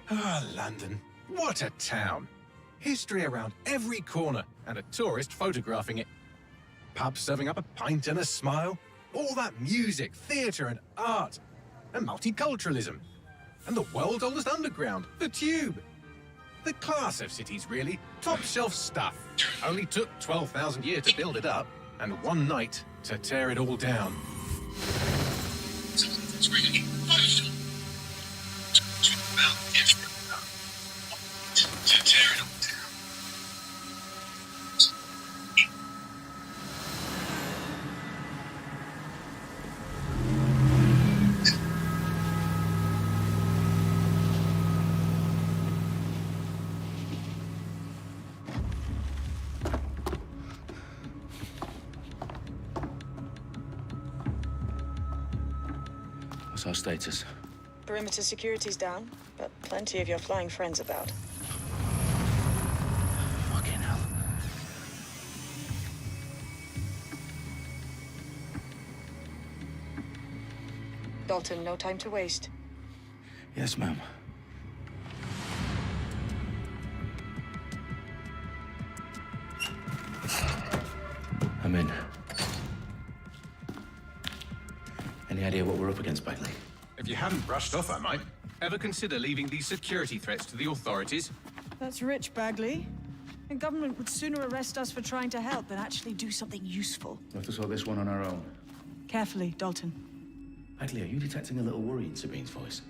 Ah, London. What a town. History around every corner and a tourist photographing it. Pubs serving up a pint and a smile. All that music, theatre and art. And multiculturalism. And the world's oldest underground, the Tube. The class of cities, really. Top shelf stuff. Only took 12,000 years to build it up, and one night to tear it all down. It's really vital to about to tear it all down. What's our status? Perimeter security's down, but plenty of your flying friends about. Fucking hell. Dalton, no time to waste. Yes, ma'am. I'm in. Any idea what we're up against, Bagley? If you hadn't brushed off, I might. Ever consider leaving these security threats to the authorities? That's rich, Bagley. The government would sooner arrest us for trying to help than actually do something useful. We'll have to sort this one on our own. Carefully, Dalton. Bagley, are you detecting a little worry in Sabine's voice?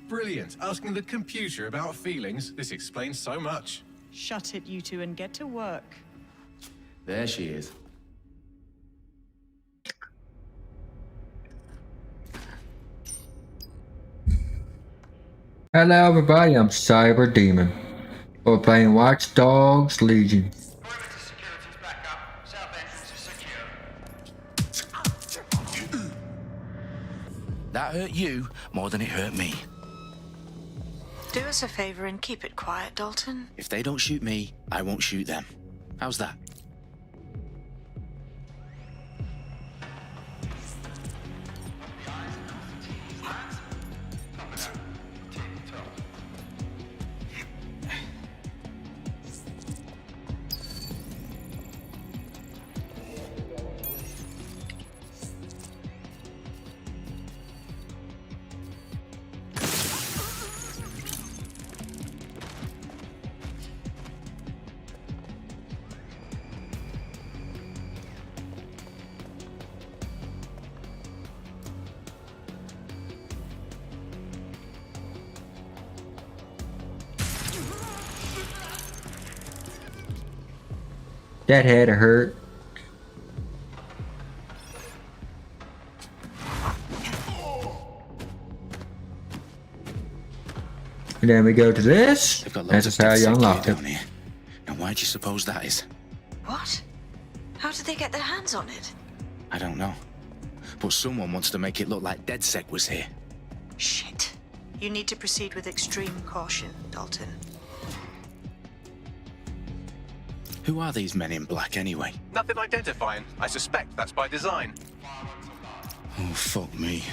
Brilliant. Asking the computer about feelings. This explains so much. Shut it, you two, and get to work. There she is. Hello everybody, I'm Cyber Demon. We're playing Watch Dogs Legion. Perimeter security's back up. South entrance is secure. That hurt you more than it hurt me. Do us a favor and keep it quiet, Dalton. If they don't shoot me, I won't shoot them. How's that? That had to hurt. And then we go to this. They've got That's loads of how you stick unlock gear it. down here. Now why do you suppose that is? What? How did they get their hands on it? I don't know. But someone wants to make it look like DedSec was here. Shit. You need to proceed with extreme caution, Dalton. Who are these men in black anyway? Nothing identifying. I suspect that's by design. Oh, fuck me.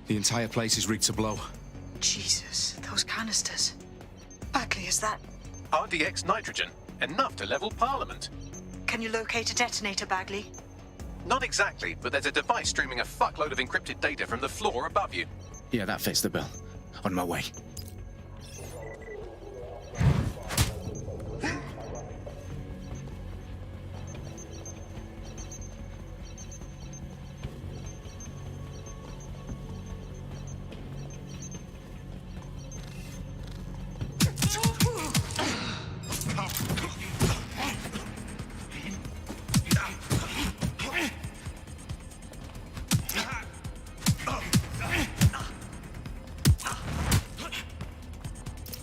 The entire place is rigged to blow. Jesus, those canisters. Bagley, is that... RDX nitrogen. Enough to level Parliament. Can you locate a detonator, Bagley? Not exactly, but there's a device streaming a fuckload of encrypted data from the floor above you. Yeah, that fits the bill. On my way.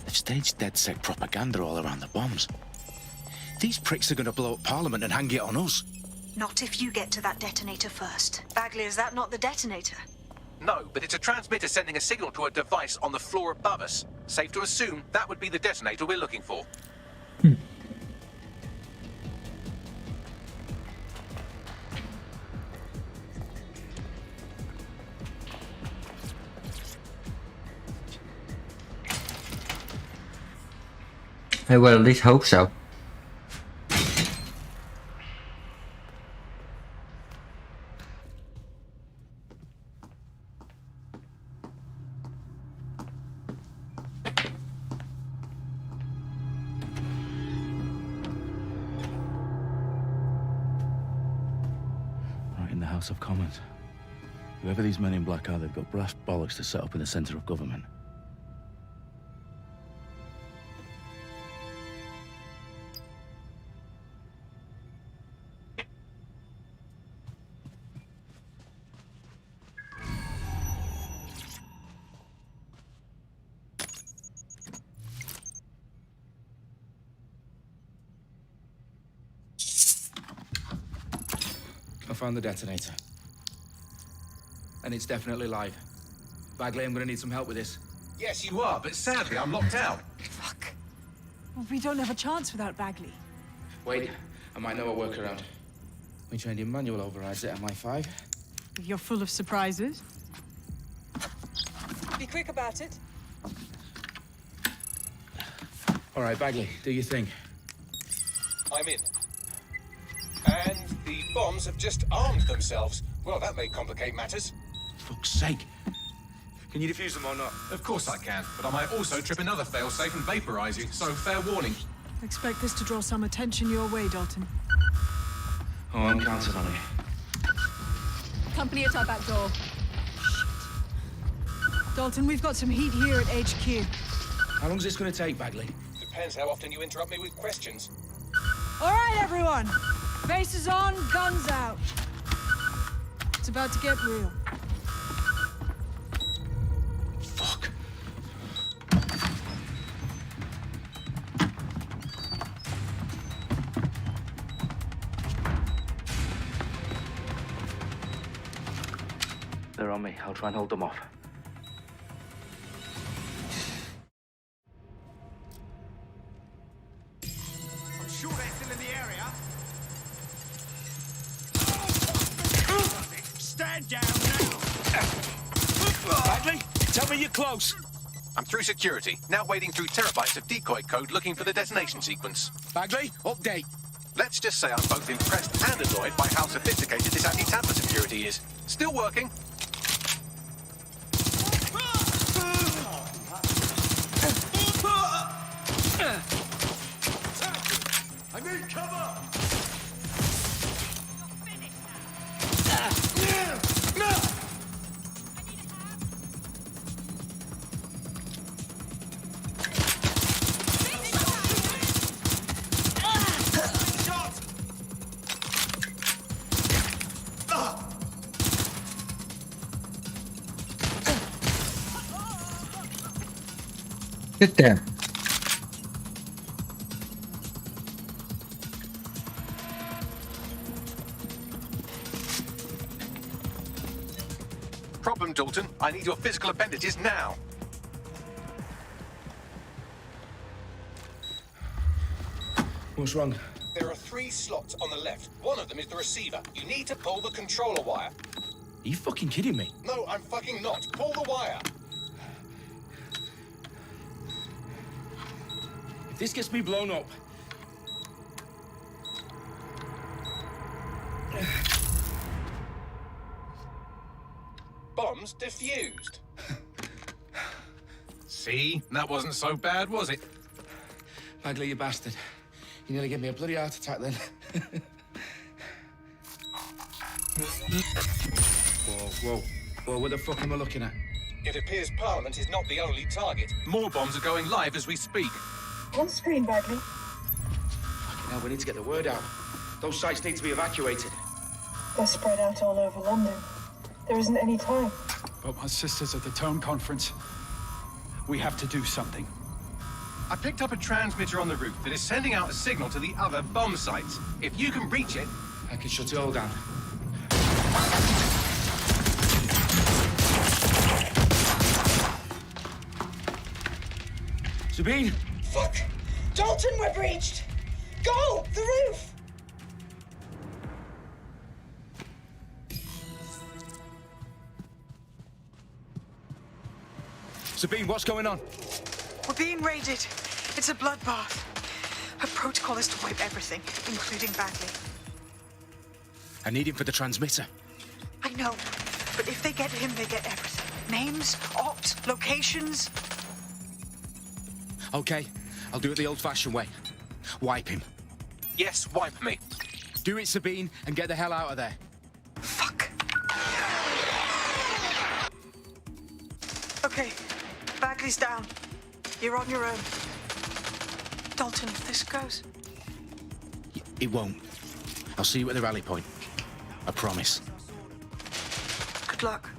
Staged DedSec propaganda all around the bombs. These pricks are going to blow up Parliament and hang it on us. Not if you get to that detonator first. Bagley, is that not the detonator? No, but it's a transmitter sending a signal to a device on the floor above us. Safe to assume that would be the detonator we're looking for. I will at least hope so. Right in the House of Commons. Whoever these men in black are, they've got brass bollocks to set up in the centre of government. I found the detonator. And it's definitely live. Bagley, I'm gonna need some help with this. Yes, you are, but sadly I'm locked out. Fuck. Well, we don't have a chance without Bagley. Wait, I might know a workaround. We trained in manual overrides at MI5. You're full of surprises. Be quick about it. All right, Bagley, do your thing. I'm in. And the bombs have just armed themselves. Well, that may complicate matters. Fuck's sake. Can you defuse them or not? Of course I can, but I might also trip another failsafe and vaporize you, so fair warning. Expect this to draw some attention your way, Dalton. Oh, I'm counting on it. Company at our back door. Dalton, we've got some heat here at HQ. How long's this gonna take, Bagley? Depends how often you interrupt me with questions. All right, everyone. Faces on, guns out. It's about to get real. Fuck. They're on me. I'll try and hold them off. I'm sure they're still in the area. Stand down now! Bagley, tell me you're close. I'm through security, now wading through terabytes of decoy code looking for the detonation sequence. Bagley, update. Let's just say I'm both impressed and annoyed by how sophisticated this anti-tamper security is. Still working. I need cover! Get there. Problem, Dalton. I need your physical appendages now. What's wrong? There are 3 slots on the left. One of them is the receiver. You need to pull the controller wire. Are you fucking kidding me? No, I'm fucking not. Pull the wire. If this gets me blown up... Bombs defused. See? That wasn't so bad, was it? Bagley, you bastard. You nearly gave me a bloody heart attack then. Whoa, what the fuck am I looking at? It appears Parliament is not the only target. More bombs are going live as we speak. On screen, Bagley. Now we need to get the word out. Those sites need to be evacuated. They're spread out all over London. There isn't any time. But my sister's at the town conference. We have to do something. I picked up a transmitter on the roof that is sending out a signal to the other bomb sites. If you can reach it... I can shut it all down. Sabine! Fuck! Dalton, we're breached! Go! The roof! Sabine, what's going on? We're being raided. It's a bloodbath. Her protocol is to wipe everything, including Bagley. I need him for the transmitter. I know, but if they get him, they get everything. Names, ops, locations. Okay, I'll do it the old-fashioned way. Wipe him. Yes, wipe me. Do it, Sabine, and get the hell out of there. Fuck. Okay, Bagley's down. You're on your own. Dalton, if this goes... It won't. I'll see you at the rally point. I promise. Good luck.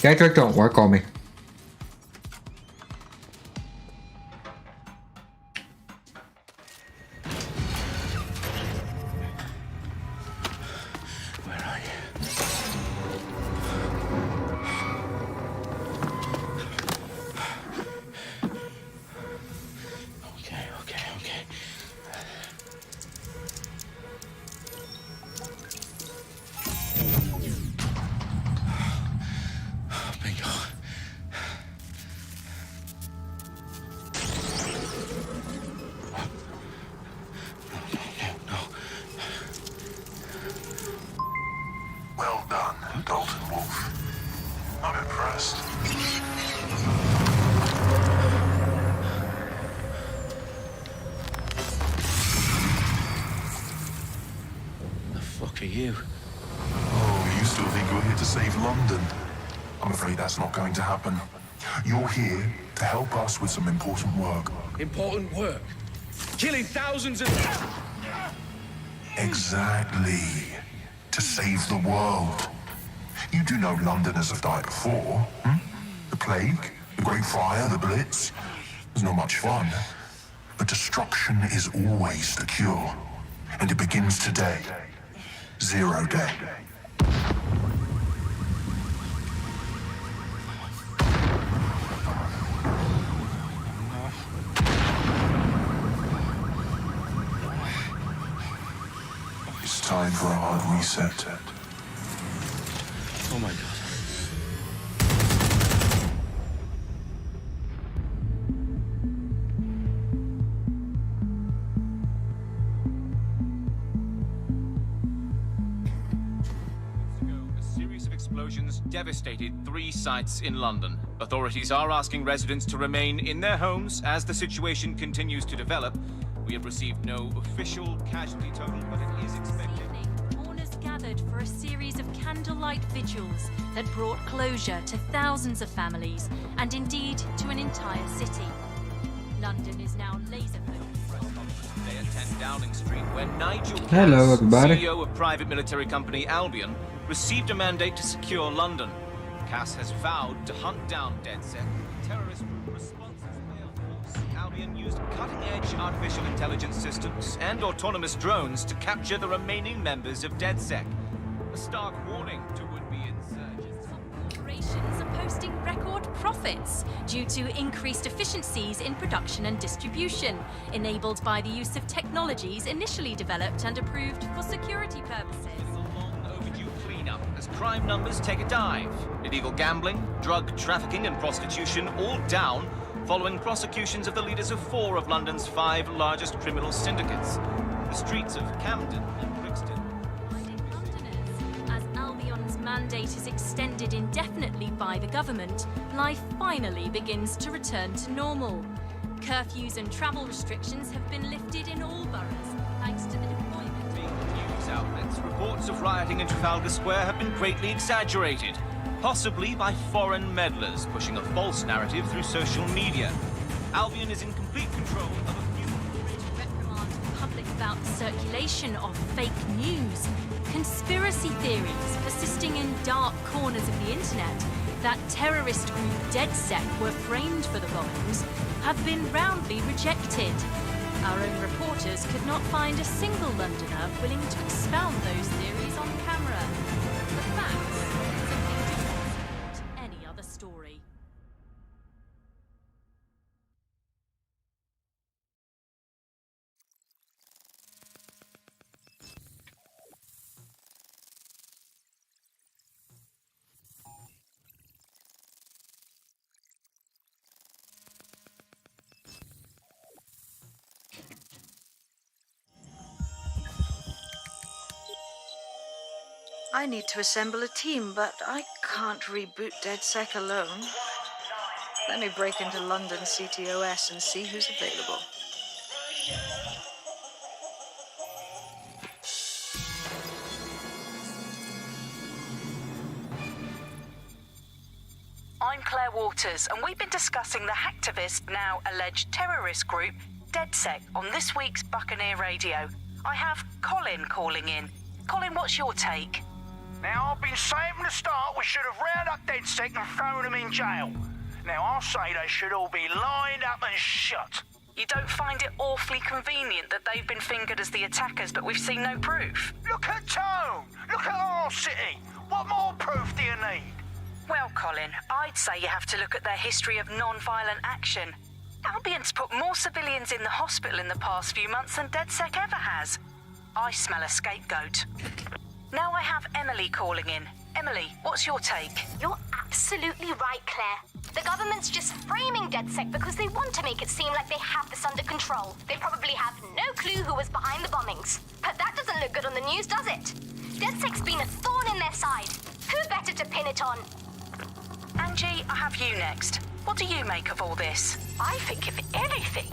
Gadget don't work on me. Where are you? Okay. Bingo. No. Well done, Dalton Wolf. I'm impressed. The fuck are you? Oh, you still think you're here to save London? I'm afraid that's not going to happen. You're here to help us with some important work. Important work. Killing thousands of... Exactly. To save the world. You do know Londoners have died before, hmm? The plague, the Great Fire, the Blitz. It's not much fun. But destruction is always the cure. And it begins today. 0 day. It's time for a hard reset. Oh my god. A series of explosions devastated 3 sites in London. Authorities are asking residents to remain in their homes as the situation continues to develop. We have received no official casualty total, but it is expected. Mourners gathered for a series of candlelight vigils that brought closure to thousands of families and indeed to an entire city. London is now laser-focused. Today at 10 Downing Street, where Nigel Hello, Cass, everybody. CEO of private military company Albion, received a mandate to secure London. Cass has vowed to hunt down DedSec. Terrorist responses failed. Albion used cutting-edge artificial intelligence systems and autonomous drones to capture the remaining members of DedSec. A stark warning to would-be insurgents. Corporations are posting record profits due to increased efficiencies in production and distribution, enabled by the use of technologies initially developed and approved for security purposes. It's a long overdue cleanup as crime numbers take a dive. Illegal gambling, drug trafficking and prostitution all down following prosecutions of the leaders of 4 of London's 5 largest criminal syndicates. The streets of Camden and Brixton. Londoners, as Albion's mandate is extended indefinitely by the government, life finally begins to return to normal. Curfews and travel restrictions have been lifted in all boroughs, thanks to the deployment. News outlets, reports of rioting in Trafalgar Square have been greatly exaggerated, possibly by foreign meddlers pushing a false narrative through social media. Albion is in complete control of a few... Reprimand the public about the circulation of fake news, conspiracy theories persisting in dark corners of the internet that terrorist group DedSec were framed for the bombings have been roundly rejected. Our own reporters could not find a single Londoner willing to expound those theories on camera. The facts simply do not support any other story. I need to assemble a team, but I can't reboot DedSec alone. Let me break into London CTOS and see who's available. I'm Claire Waters, and we've been discussing the hacktivist, now alleged terrorist group, DedSec, on this week's Buccaneer Radio. I have Colin calling in. Colin, what's your take? Now, I've been saying from the start we should have rounded up DedSec and thrown them in jail. Now, I'll say they should all be lined up and shot. You don't find it awfully convenient that they've been fingered as the attackers, but we've seen no proof? Look at Tone! Look at our city! What more proof do you need? Well, Colin, I'd say you have to look at their history of non-violent action. Albion's put more civilians in the hospital in the past few months than DedSec ever has. I smell a scapegoat. Now I have Emily calling in. Emily, what's your take? You're absolutely right, Claire. The government's just framing DedSec because they want to make it seem like they have this under control. They probably have no clue who was behind the bombings. But that doesn't look good on the news, does it? DedSec's been a thorn in their side. Who better to pin it on? Angie, I have you next. What do you make of all this? I think, if anything,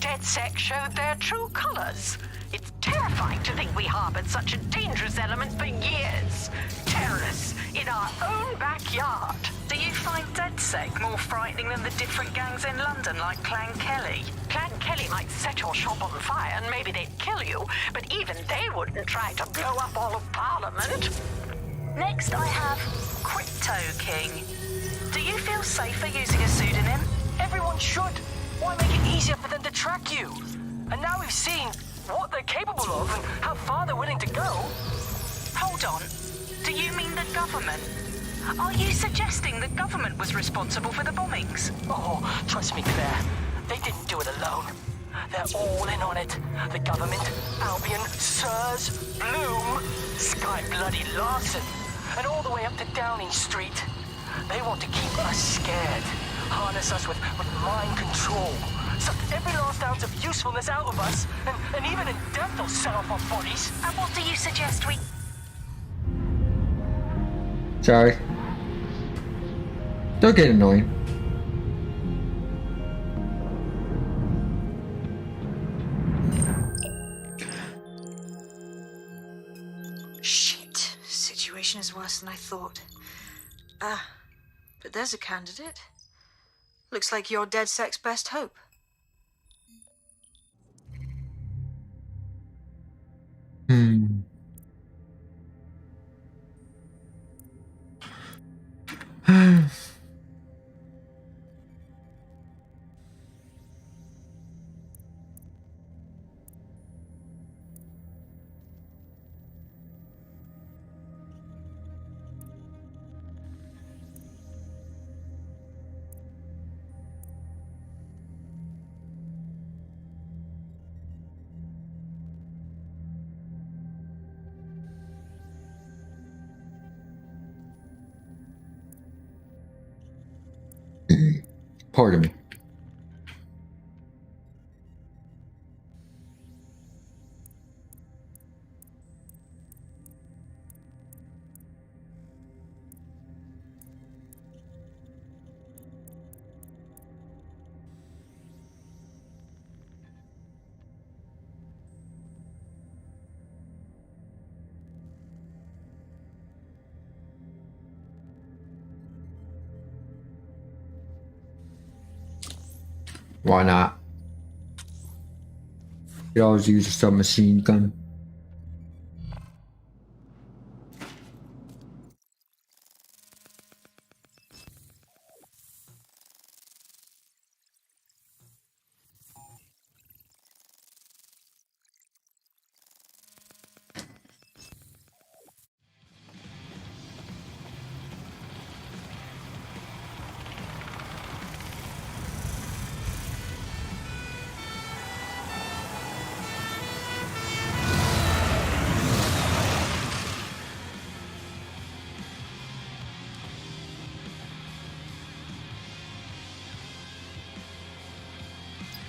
DedSec showed their true colors. It's terrifying to think we harbored such a dangerous element for years. Terrorists in our own backyard. Do you find DedSec more frightening than the different gangs in London, like Clan Kelly? Clan Kelly might set your shop on fire and maybe they'd kill you, but even they wouldn't try to blow up all of Parliament. Next, I have Crypto King. Do you feel safer using a pseudonym? Everyone should. Why make it easier for them to track you? And now we've seen what they're capable of and how far they're willing to go. Hold on. Do you mean the government? Are you suggesting the government was responsible for the bombings? Oh, trust me, Claire. They didn't do it alone. They're all in on it. The government, Albion, Sirs, Bloom, Sky Bloody Larson, and all the way up to Downing Street. They want to keep us scared, harness us with mind control, suck every last ounce of usefulness out of us, and even in death they'll set off our bodies. And what do you suggest we... Sorry. Don't get annoying. Shit. Situation is worse than I thought. But there's a candidate. Looks like you're DedSec's best hope. Pardon me. Why not? You always use a submachine gun.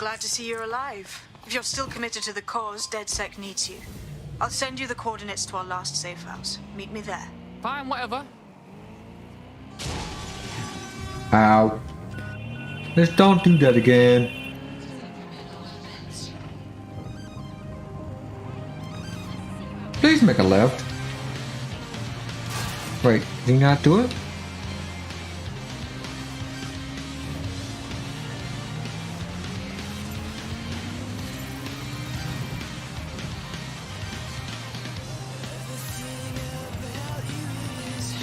glad to see you're alive. If you're still committed to the cause, DedSec needs you. I'll send you the coordinates to our last safe house. Meet me there. Fine, whatever. Ow. Let's don't do that again. Please make a left. Wait, did he not do it?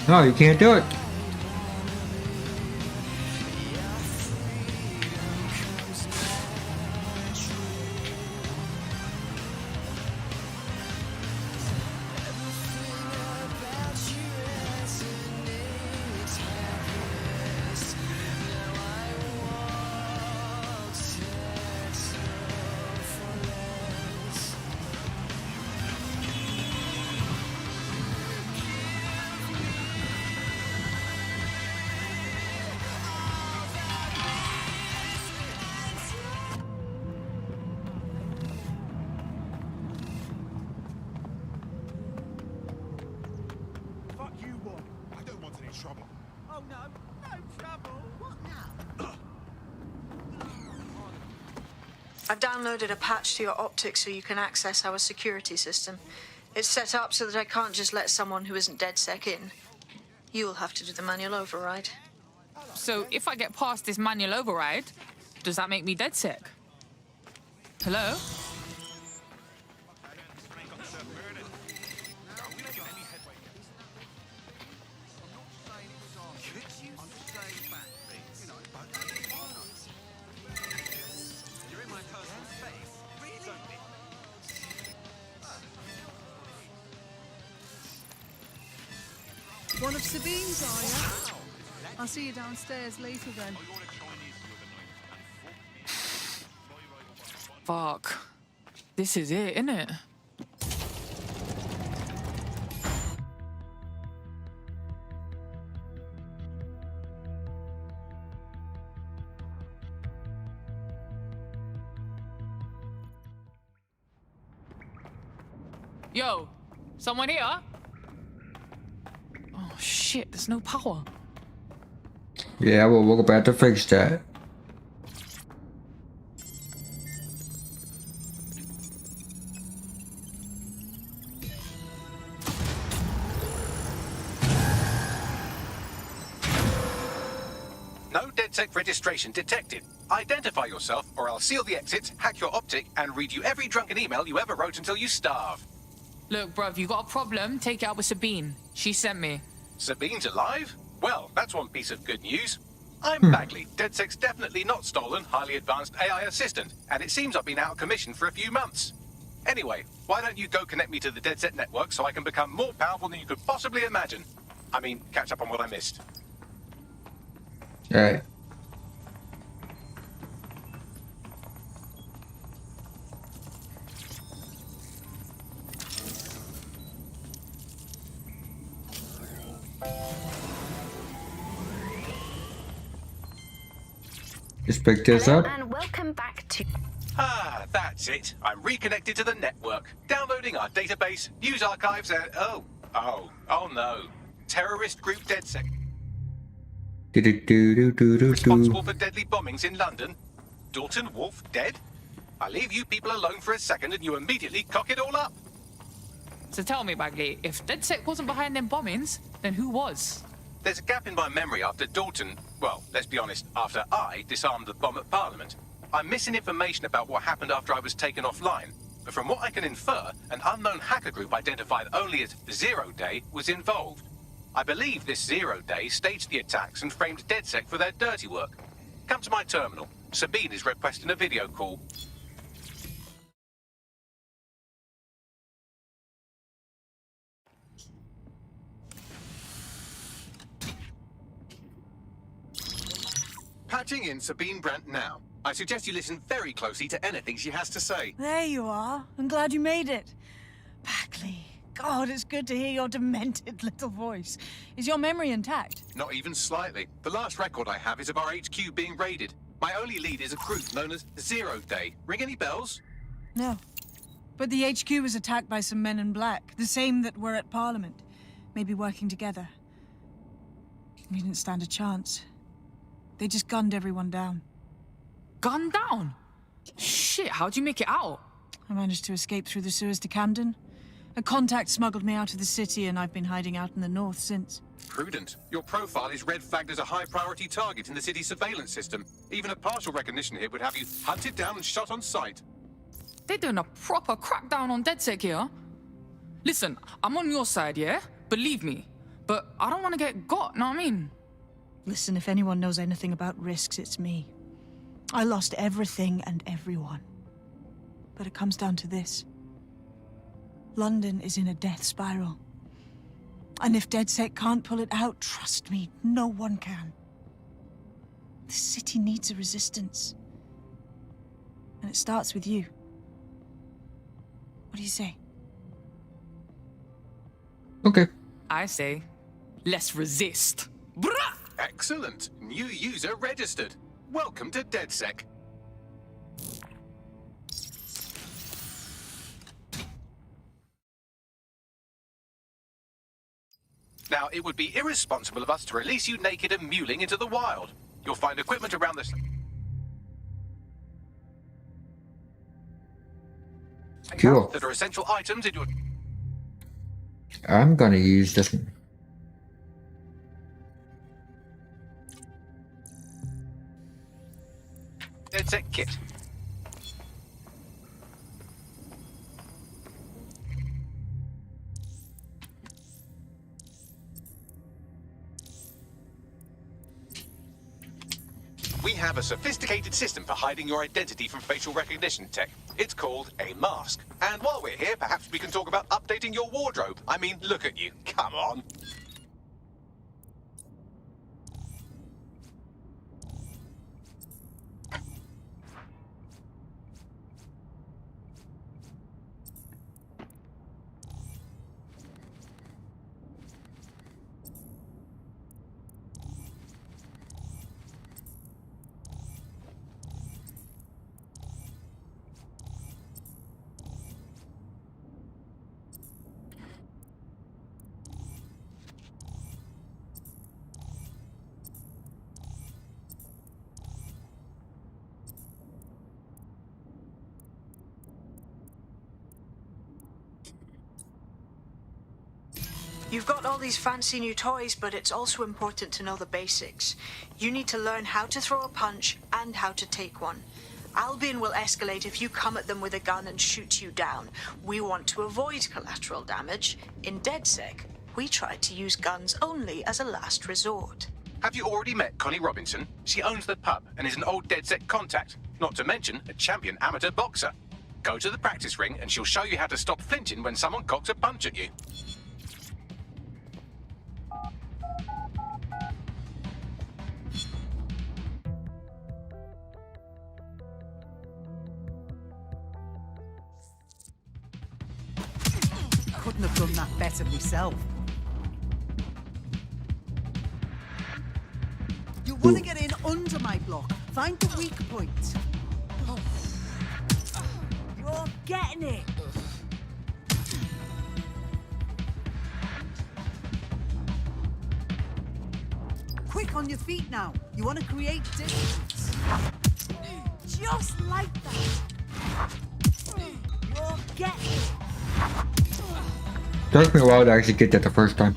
No, you can't do it. Fuck you, what? I don't want any trouble. Oh no, no trouble. What now? I've downloaded a patch to your optics so you can access our security system. It's set up so that I can't just let someone who isn't DedSec in. You'll have to do the manual override. So if I get past this manual override, does that make me DedSec? Hello? One of Sabine's, are you? I'll see you downstairs later then. Fuck. This is it, isn't it? Yo, someone here? Oh shit, there's no power. Yeah, well, we're about to fix that. No DedSec registration detected. Identify yourself, or I'll seal the exits, hack your optic, and read you every drunken email you ever wrote until you starve. Look, bruv, you got a problem? Take it out with Sabine. She sent me. Sabine's alive? Well, that's one piece of good news. I'm Bagley, DedSec's definitely not stolen, highly advanced AI assistant, and it seems I've been out of commission for a few months. Anyway, why don't you go connect me to the DedSec network so I can become more powerful than you could possibly imagine? I mean, catch up on what I missed. Alright. Just pick this up. And welcome back to... Ah, that's it. I'm reconnected to the network, downloading our database, news archives, and oh no. Terrorist group DedSec. Responsible for deadly bombings in London. Dalton Wolf dead? I leave you people alone for a second and you immediately cock it all up. So tell me, Bagley, if DedSec wasn't behind them bombings, then who was? There's a gap in my memory after Dalton, well, let's be honest, after I disarmed the bomb at Parliament. I'm missing information about what happened after I was taken offline, but from what I can infer, an unknown hacker group identified only as Zero Day was involved. I believe this Zero Day staged the attacks and framed DedSec for their dirty work. Come to my terminal. Sabine is requesting a video call. Patching in Sabine Brandt now. I suggest you listen very closely to anything she has to say. There you are. I'm glad you made it. Bagley, God, it's good to hear your demented little voice. Is your memory intact? Not even slightly. The last record I have is of our HQ being raided. My only lead is a group known as Zero Day. Ring any bells? No. But the HQ was attacked by some men in black, the same that were at Parliament. Maybe working together. We didn't stand a chance. They just gunned everyone down. Gunned down? Shit, how'd you make it out? I managed to escape through the sewers to Camden. A contact smuggled me out of the city, and I've been hiding out in the north since. Prudent. Your profile is red flagged as a high-priority target in the city's surveillance system. Even a partial recognition here would have you hunted down and shot on sight. They're doing a proper crackdown on DedSec here. Listen, I'm on your side, yeah? Believe me. But I don't want to get got, know what I mean? Listen, if anyone knows anything about risks, it's me. I lost everything and everyone. But it comes down to this. London is in a death spiral. And if DedSec can't pull it out, trust me, no one can. The city needs a resistance. And it starts with you. What do you say? Okay. I say, let's resist. Brah! Excellent. New user registered. Welcome to DedSec. Now, it would be irresponsible of us to release you naked and mewling into the wild. You'll find equipment around this... Cool. that are essential items in your... I'm gonna use this one. DedSec kit. We have a sophisticated system for hiding your identity from facial recognition tech. It's called a mask. And while we're here, perhaps we can talk about updating your wardrobe. I mean, look at you. Come on. You've got all these fancy new toys, but it's also important to know the basics. You need to learn how to throw a punch and how to take one. Albion will escalate if you come at them with a gun and shoot you down. We want to avoid collateral damage. In DedSec, we try to use guns only as a last resort. Have you already met Connie Robinson? She owns the pub and is an old DedSec contact, not to mention a champion amateur boxer. Go to the practice ring and she'll show you how to stop flinching when someone cocks a punch at you. Couldn't have done that better myself. You want to get in under my block. Find the weak point. You're getting it. Quick on your feet now. You want to create distance. Just like that. You're getting it. Took me a while to actually get that the first time.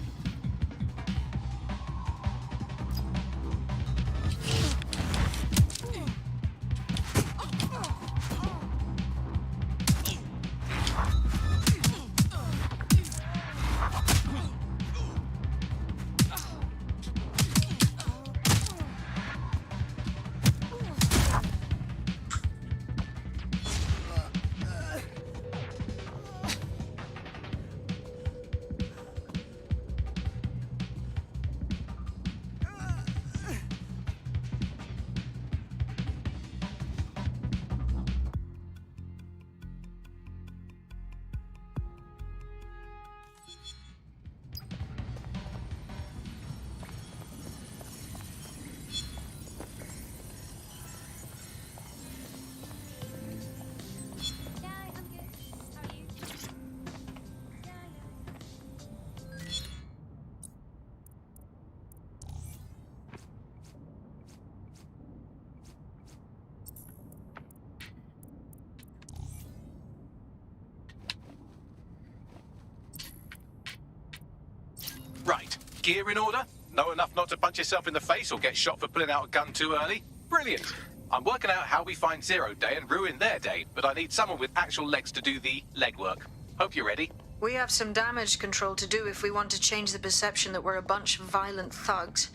Right, gear in order? Know enough not to punch yourself in the face or get shot for pulling out a gun too early? Brilliant. I'm working out how we find Zero Day and ruin their day, but I need someone with actual legs to do the legwork. Hope you're ready. We have some damage control to do if we want to change the perception that we're a bunch of violent thugs.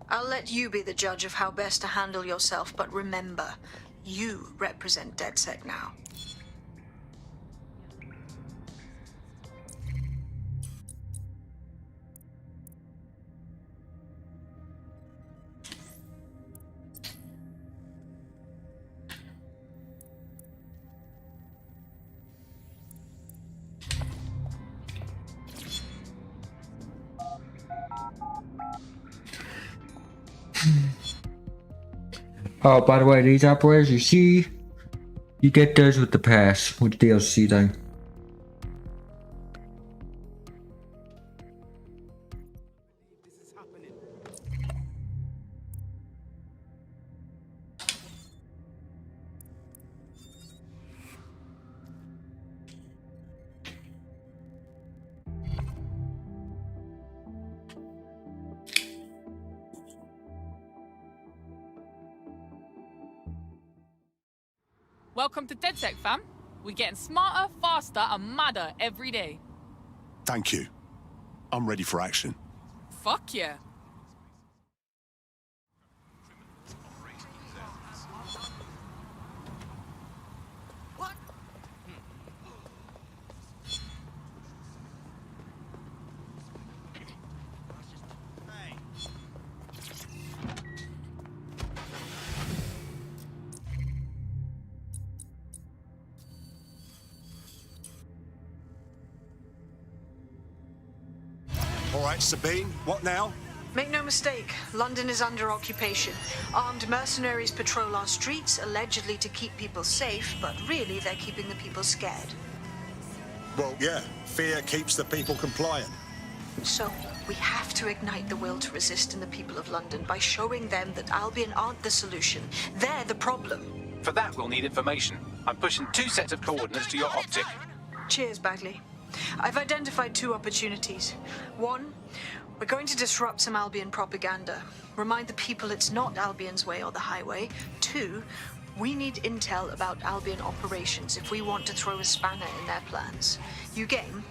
I'll let you be the judge of how best to handle yourself, but remember, you represent DedSec now. Oh, by the way, these operators, you see, you get those with the pass, with the DLC thing. Welcome to DedSec, fam. We're getting smarter, faster, and madder every day. Thank you. I'm ready for action. Fuck yeah. All right, Sabine, what now? Make no mistake, London is under occupation. Armed mercenaries patrol our streets, allegedly to keep people safe, but really they're keeping the people scared. Well, yeah, fear keeps the people compliant. So, we have to ignite the will to resist in the people of London by showing them that Albion aren't the solution. They're the problem. For that, we'll need information. I'm pushing 2 sets of coordinates to your optic. Cheers, Bagley. I've identified 2 opportunities. One, we're going to disrupt some Albion propaganda. Remind the people it's not Albion's way or the highway. 2, we need intel about Albion operations if we want to throw a spanner in their plans. You game?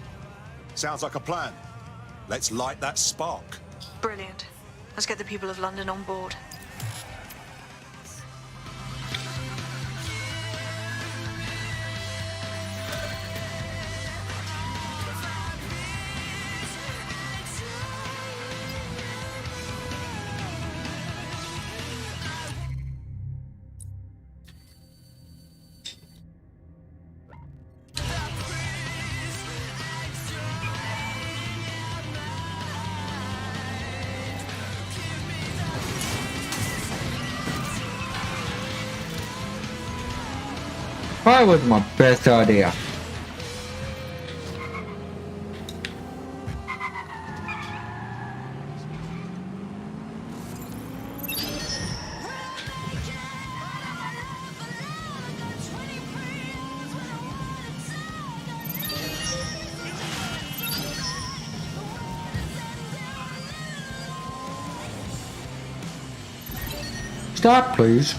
Sounds like a plan. Let's light that spark. Brilliant. Let's get the people of London on board. Probably was my best idea. Stop, please.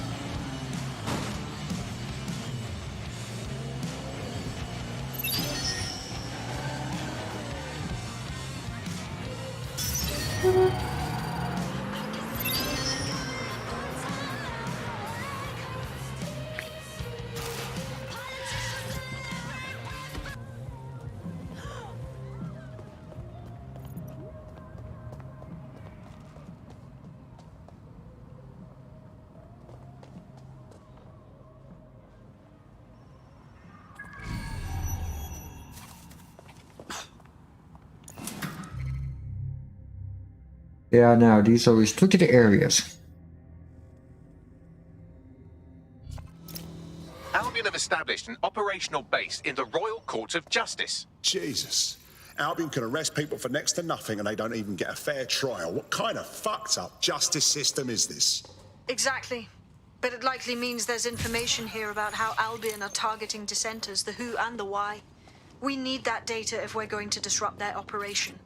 Yeah, now these are restricted areas. Albion have established an operational base in the Royal Court of Justice. Jesus. Albion can arrest people for next to nothing and they don't even get a fair trial. What kind of fucked up justice system is this? Exactly. But it likely means there's information here about how Albion are targeting dissenters, the who and the why. We need that data if we're going to disrupt their operation.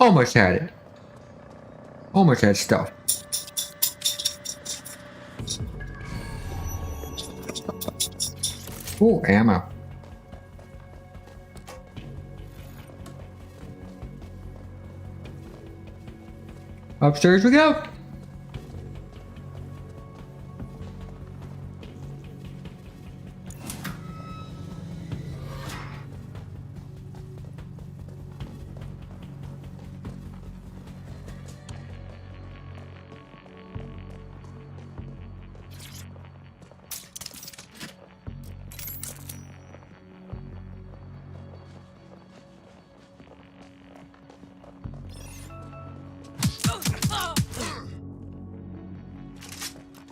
Almost had it. Almost had stuff. Oh, ammo. Upstairs we go.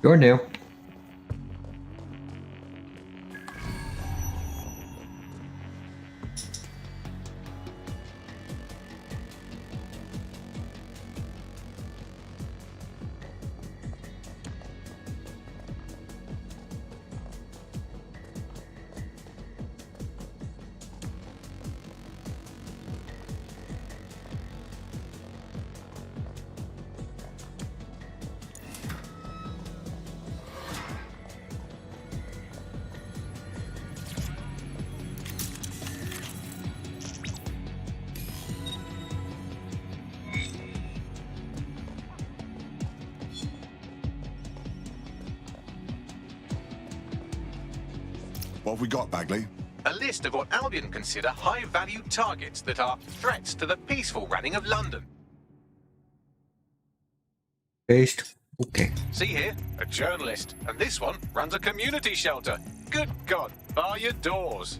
You're new. What have we got, Bagley? A list of what Albion consider high-value targets that are threats to the peaceful running of London. Based. Okay. See here, a journalist, and this one runs a community shelter. Good God, bar your doors.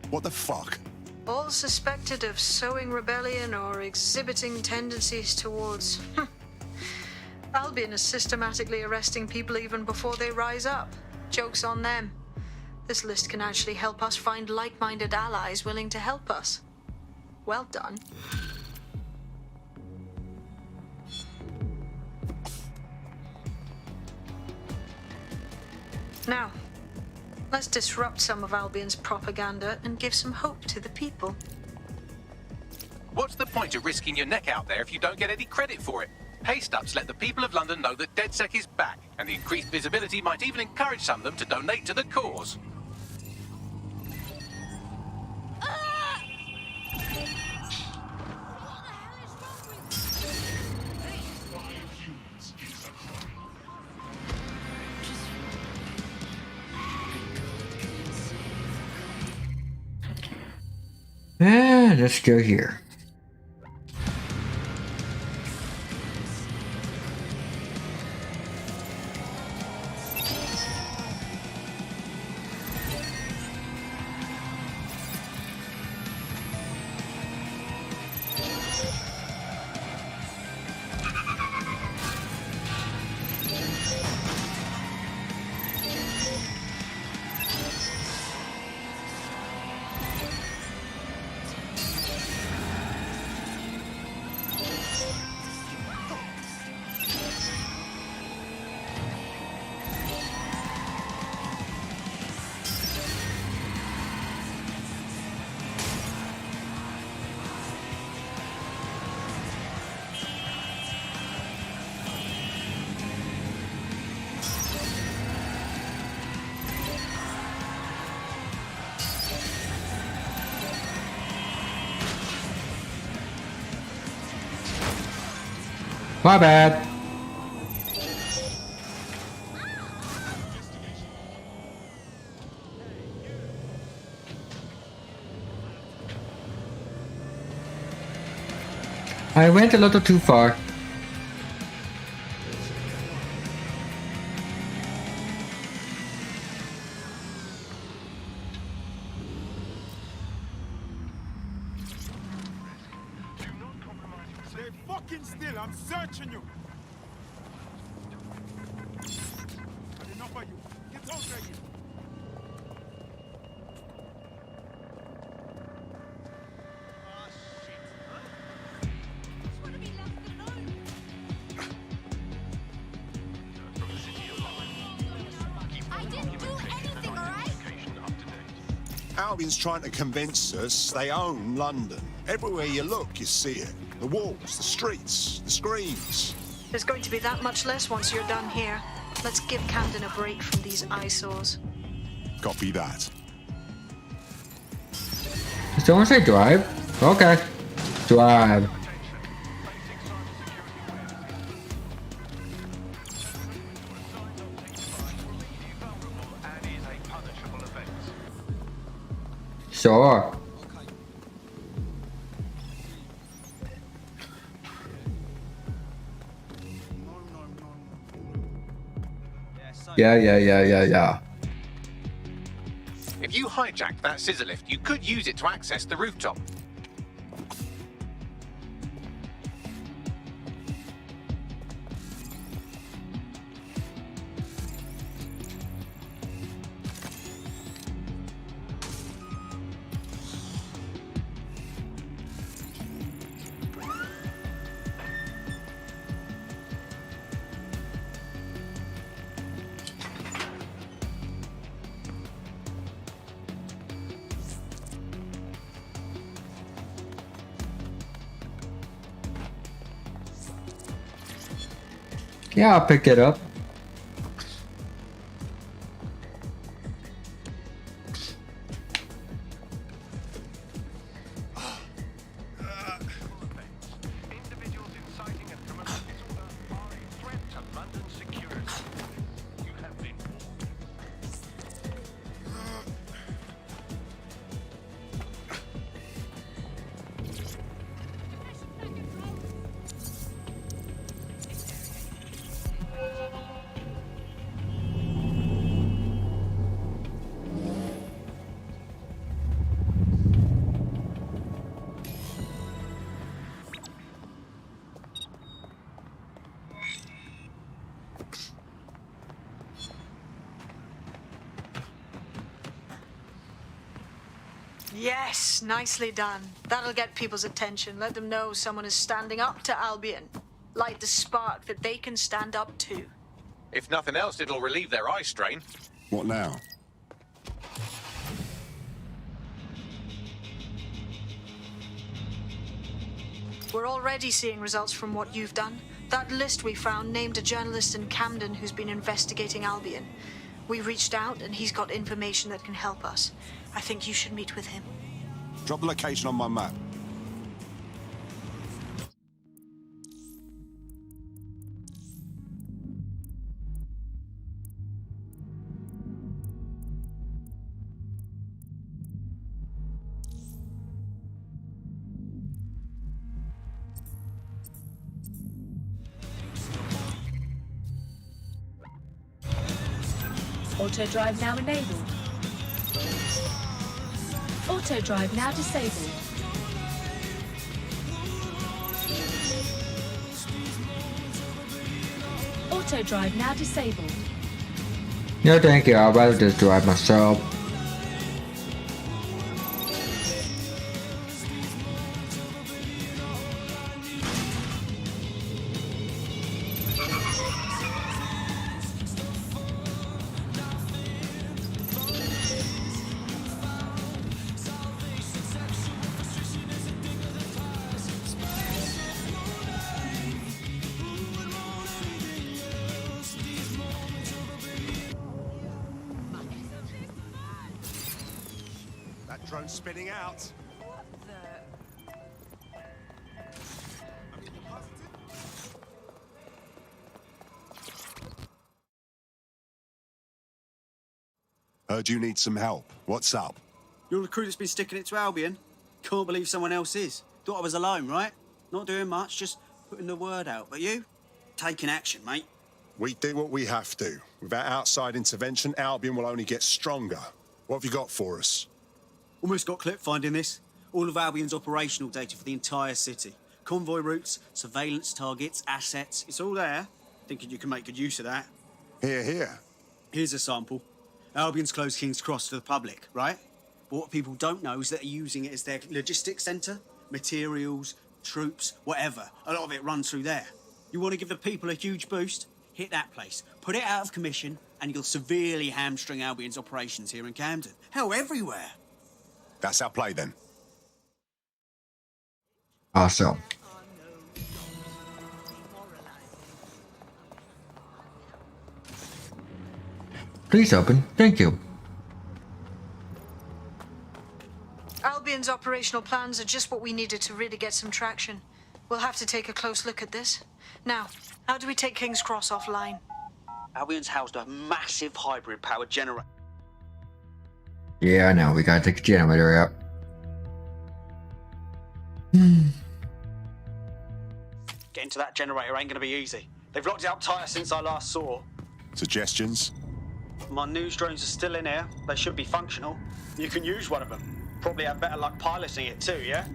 What the fuck? All suspected of sowing rebellion or exhibiting tendencies towards... Albion is systematically arresting people even before they rise up. Joke's on them. This list can actually help us find like-minded allies willing to help us. Well done. Now, let's disrupt some of Albion's propaganda and give some hope to the people. What's the point of risking your neck out there if you don't get any credit for it? Paste-ups let the people of London know that DedSec is back, and the increased visibility might even encourage some of them to donate to the cause. Let's go here. My bad. I went a little too far. Stay fucking still, I'm searching you! Had enough of you. Get out of here! Albion's trying to convince us they own London. Everywhere you look, you see it. The walls, the streets, the screens. There's going to be that much less once you're done here. Let's give Camden a break from these eyesores. Copy that. Did someone say drive? Okay. Drive. Sure. Yeah. If you hijacked that scissor lift, you could use it to access the rooftop. Yeah, I'll pick it up. Yes, nicely done. That'll get people's attention. Let them know someone is standing up to Albion. Light the spark that they can stand up to. If nothing else, it'll relieve their eye strain. What now? We're already seeing results from what you've done. That list we found named a journalist in Camden who's been investigating Albion. We reached out and he's got information that can help us. I think you should meet with him. Drop the location on my map. Auto drive now enabled. Auto drive now disabled. Auto drive now disabled. No, thank you. I'd rather just drive myself. That drone's spinning out. Heard you need some help. What's up? You're the crew that's been sticking it to Albion. Can't believe someone else is. Thought I was alone, right? Not doing much, just putting the word out. But you? Taking action, mate. We do what we have to. Without outside intervention, Albion will only get stronger. What have you got for us? Almost got clipped finding this. All of Albion's operational data for the entire city. Convoy routes, surveillance targets, assets. It's all there. Thinking you can make good use of that. Here. Here's a sample. Albion's closed King's Cross to the public, right? But what people don't know is that they're using it as their logistics centre. Materials, troops, whatever. A lot of it runs through there. You want to give the people a huge boost? Hit that place. Put it out of commission, and you'll severely hamstring Albion's operations here in Camden. Hell, everywhere. That's our play then. Awesome. Please open. Thank you. Albion's operational plans are just what we needed to really get some traction. We'll have to take a close look at this. Now, how do we take King's Cross offline? Albion's housed a massive hybrid-powered generator. Yeah, I know. We gotta take the generator out. Getting to that generator ain't gonna be easy. They've locked it up tighter since I last saw. Suggestions? My news drones are still in here. They should be functional. You can use one of them. Probably have better luck piloting it too, yeah?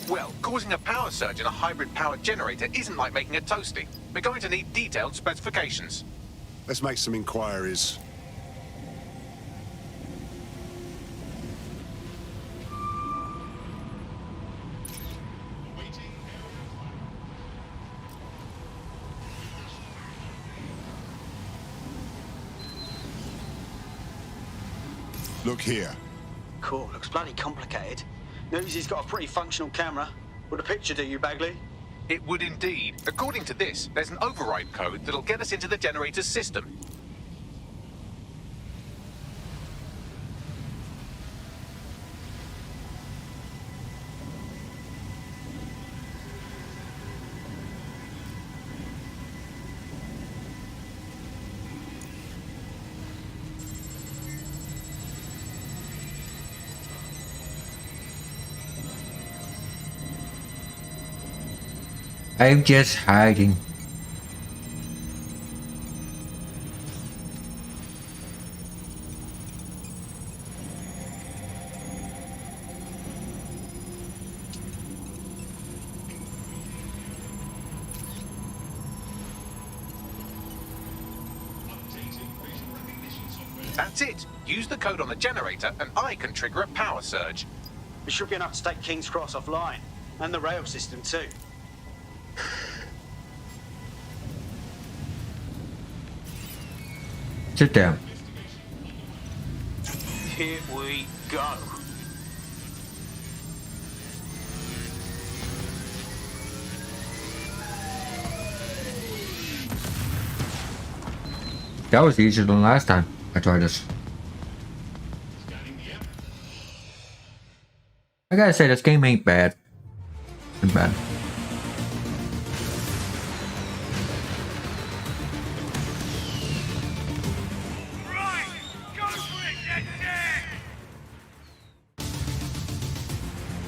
Well, causing a power surge in a hybrid-powered generator isn't like making a toasty. We're going to need detailed specifications. Let's make some inquiries. Look here. Cool, looks bloody complicated. Notice he's got a pretty functional camera. Would a picture do you, Bagley? It would indeed. According to this, there's an override code that'll get us into the generator's system. I'm just hiding. That's it. Use the code on the generator and I can trigger a power surge. It should be enough to take King's Cross offline. And the rail system too. Sit down. Here we go. That was easier than last time I tried this. I gotta say, this game ain't bad. Ain't bad.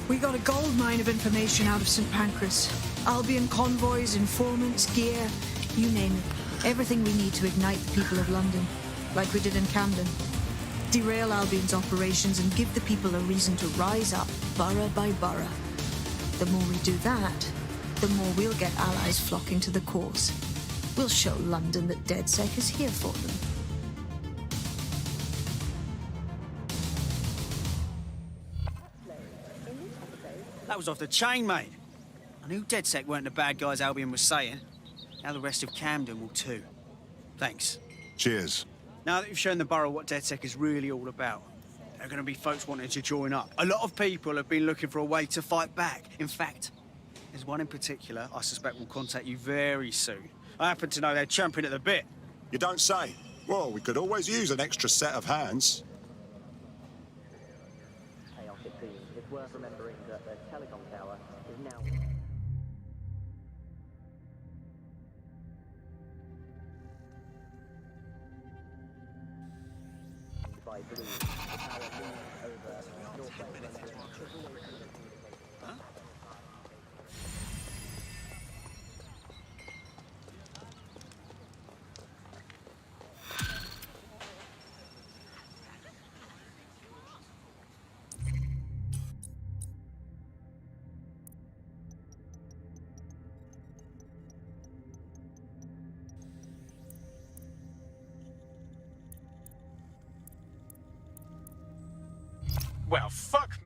We got a gold mine of information out of St. Pancras. Albion convoys, informants, gear, you name it. Everything we need to ignite the people of London, like we did in Camden. Derail Albion's operations and give the people a reason to rise up, borough by borough. The more we do that, the more we'll get allies flocking to the cause. We'll show London that DedSec is here for them. That was off the chain, mate. I knew DedSec weren't the bad guys Albion was saying. Now the rest of Camden will too. Thanks. Cheers. Now that you've shown the borough what DedSec is really all about, there are going to be folks wanting to join up. A lot of people have been looking for a way to fight back. In fact, there's one in particular I suspect will contact you very soon. I happen to know they're champing at the bit. You don't say. Well, we could always use an extra set of hands. It's worth remembering that the telecom tower is now... by Blue. The tower looms over Northwest London. Well, fuck.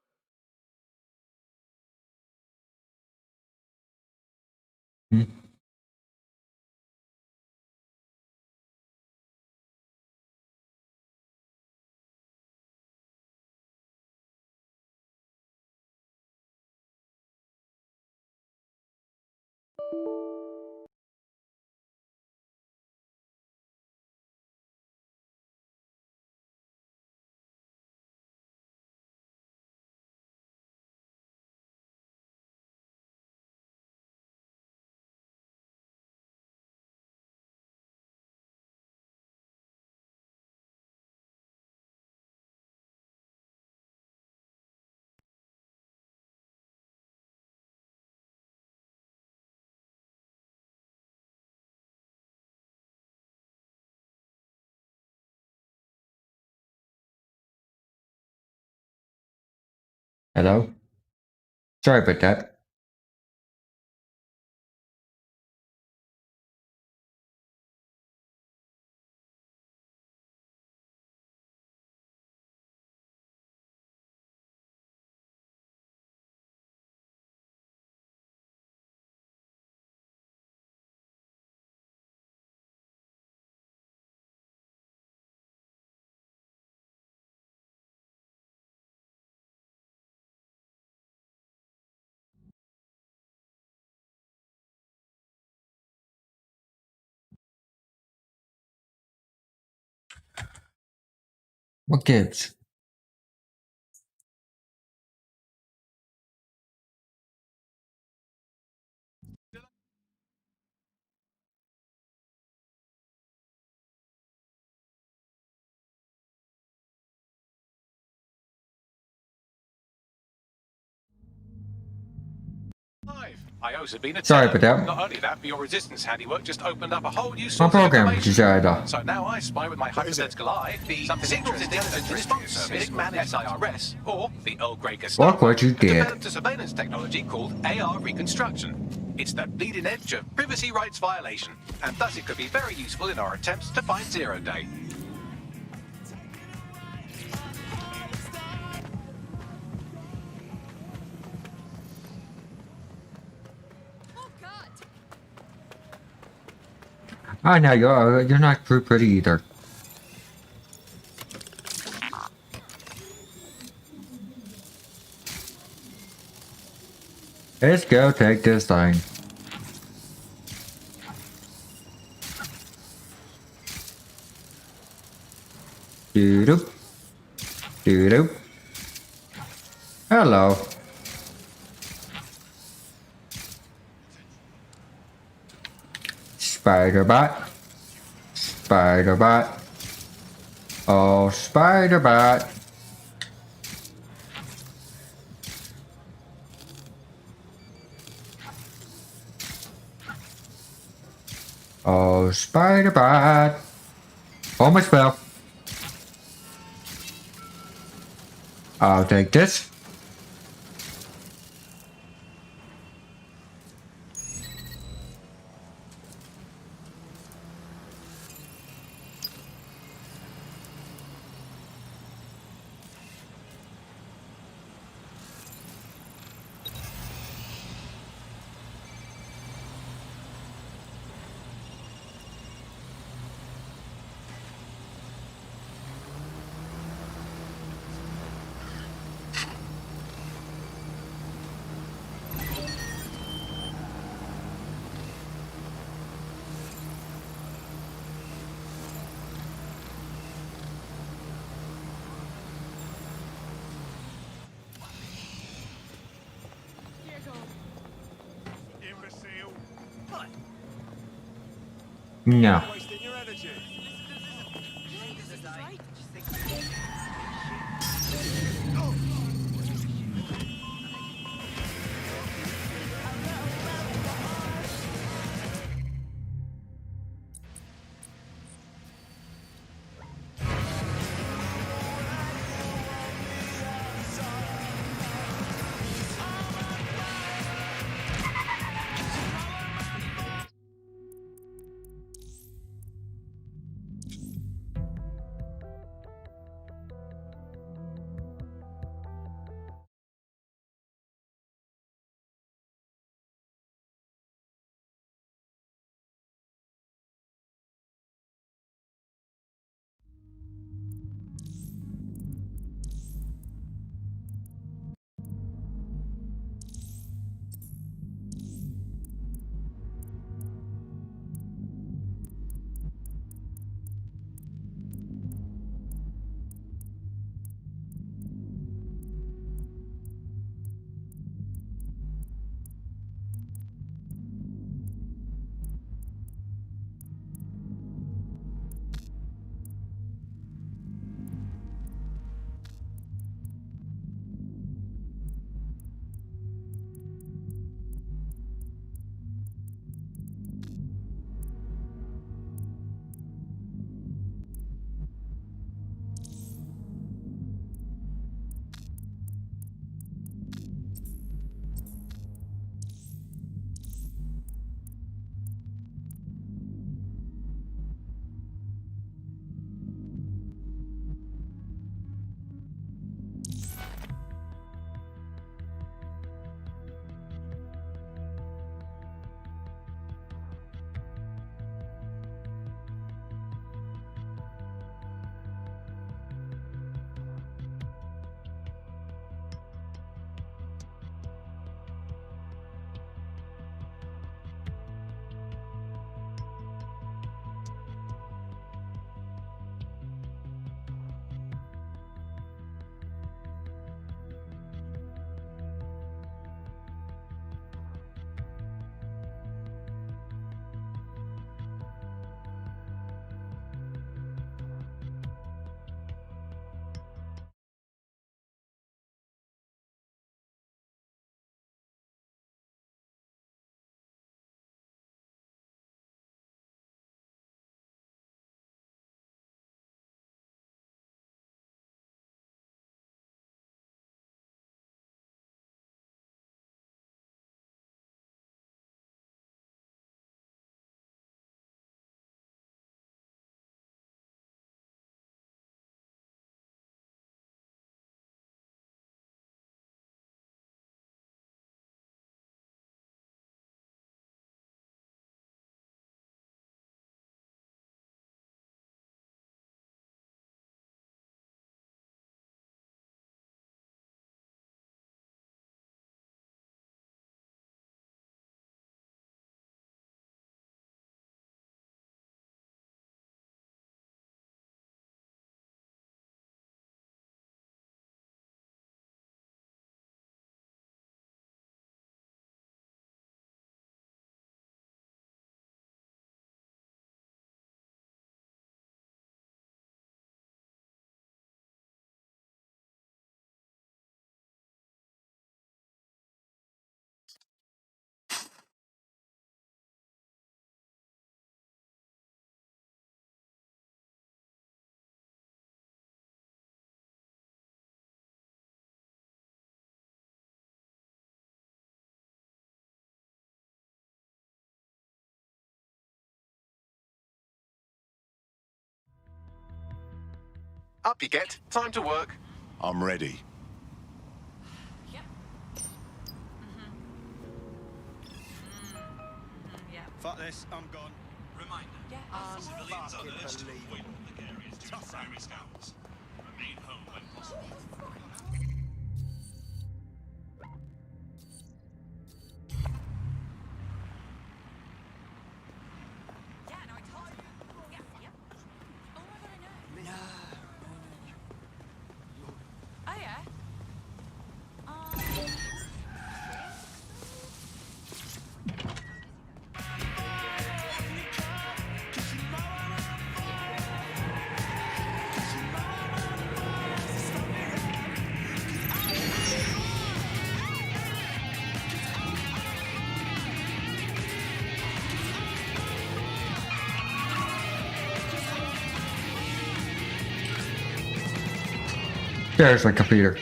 Hello? Sorry about that. What gives? I also been a Sorry tenor. about that. Not only that, but your resistance handiwork just opened up a whole new My source of program information. decided. So now I spy with my hypothetical eye the Signals Intelligence Response Service, SIRS, or the Earl Grey Gestapo, Look what you have did. developed a surveillance technology called AR reconstruction. It's the bleeding edge of privacy rights violation, and thus it could be very useful in our attempts to find Zero Day. I know you're not too pretty either. Let's go take this thing. Doo-doo. Doo-doo. Hello. Spider-Bot. Spider-Bot. Oh, Spider-Bot. Oh, Spider-Bot. Almost fell. I'll take this. No. Up you get. Time to work. I'm ready. Fuck this, I'm gone. Reminder. Civilians are urged to avoid public areas due to primary scouts. Remain home when possible. Oh yeah. There's my computer.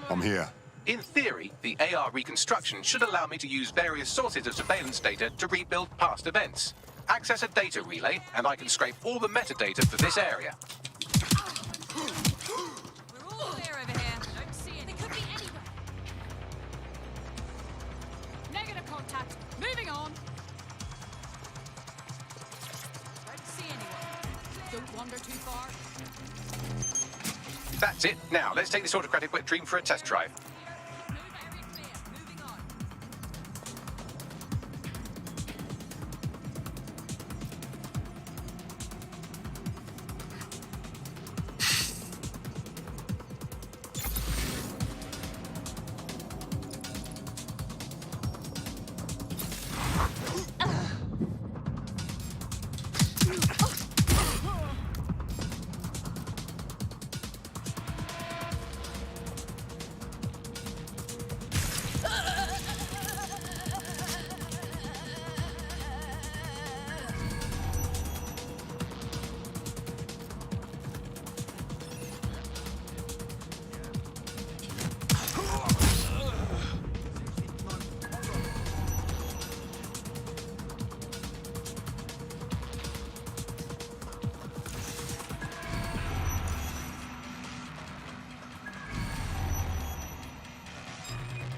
I'm here. In theory, the AR reconstruction should allow me to use various sources of surveillance data to rebuild past events. Access a data relay, and I can scrape all the metadata for this area. We're all clear over here. Don't see any. They could be anywhere. Negative contact. Moving on. Don't see anyone. Don't wander too far. That's it. Now, let's take this autocratic wet dream for a test drive.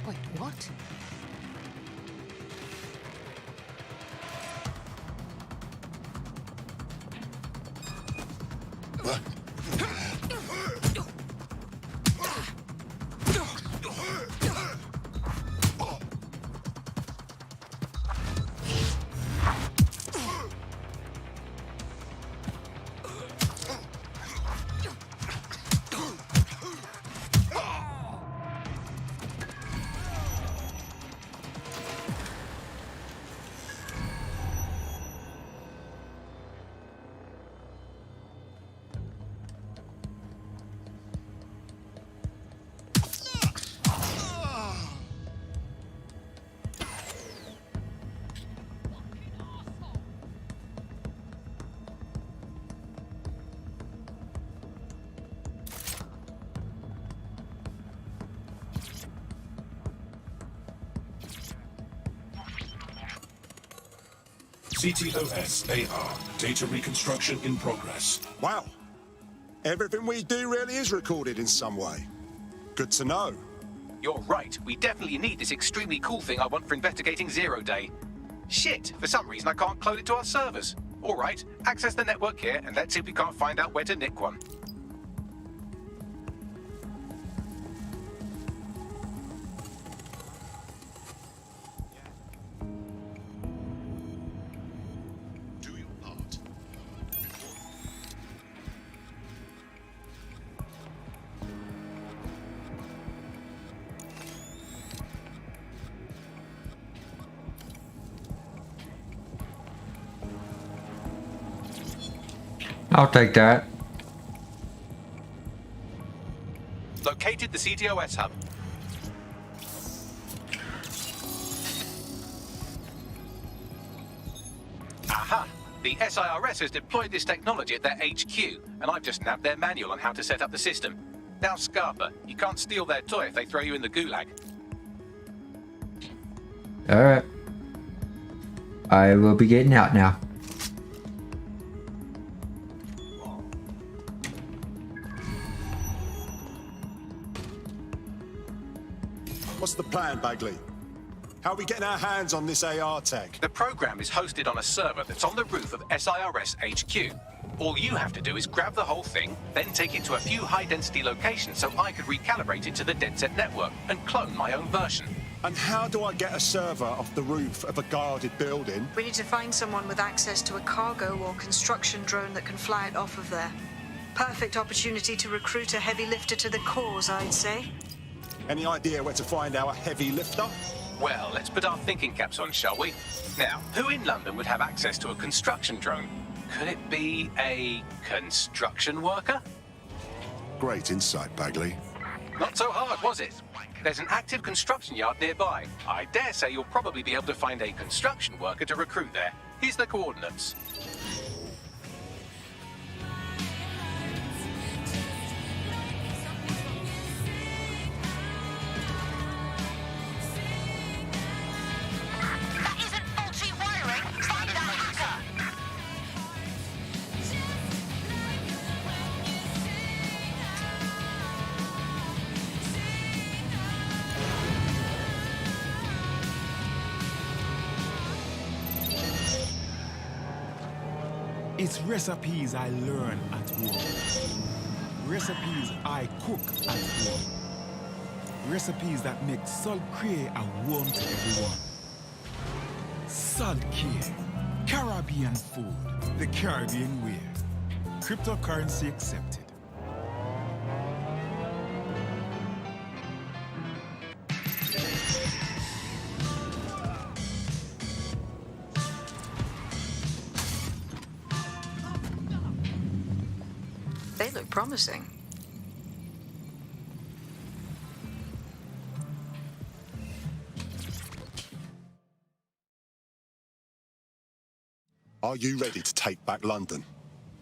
Wait, what? CTOS-AR. Data reconstruction in progress. Wow. Everything we do really is recorded in some way. Good to know. You're right. We definitely need this extremely cool thing I want for investigating Zero Day. Shit, for some reason I can't clone it to our servers. All right, access the network here and let's see if we can't find out where to nick one. I'll take that. Located the CTOS hub. Aha! The SIRS has deployed this technology at their HQ, and I've just nabbed their manual on how to set up the system. Now, Scarpa, you can't steal their toy if they throw you in the gulag. Alright. I will be getting out now. What's the plan, Bagley? How are we getting our hands on this AR tech? The program is hosted on a server that's on the roof of SIRS HQ. All you have to do is grab the whole thing, then take it to a few high-density locations so I could recalibrate it to the DedSec network and clone my own version. And how do I get a server off the roof of a guarded building? We need to find someone with access to a cargo or construction drone that can fly it off of there. Perfect opportunity to recruit a heavy lifter to the cause, I'd say. Any idea where to find our heavy lifter? Well, let's put our thinking caps on, shall we? Now, who in London would have access to a construction drone? Could it be a construction worker? Great insight, Bagley. Not so hard, was it? There's an active construction yard nearby. I dare say you'll probably be able to find a construction worker to recruit there. Here's the coordinates. That isn't faulty wiring. Find that hacker. It's recipes I learn at home. Recipes I cook at home. Recipes that make Salt Cray a warm to everyone. Salt Cray, Caribbean food, the Caribbean way. Cryptocurrency accepted. They look promising. Are you ready to take back London?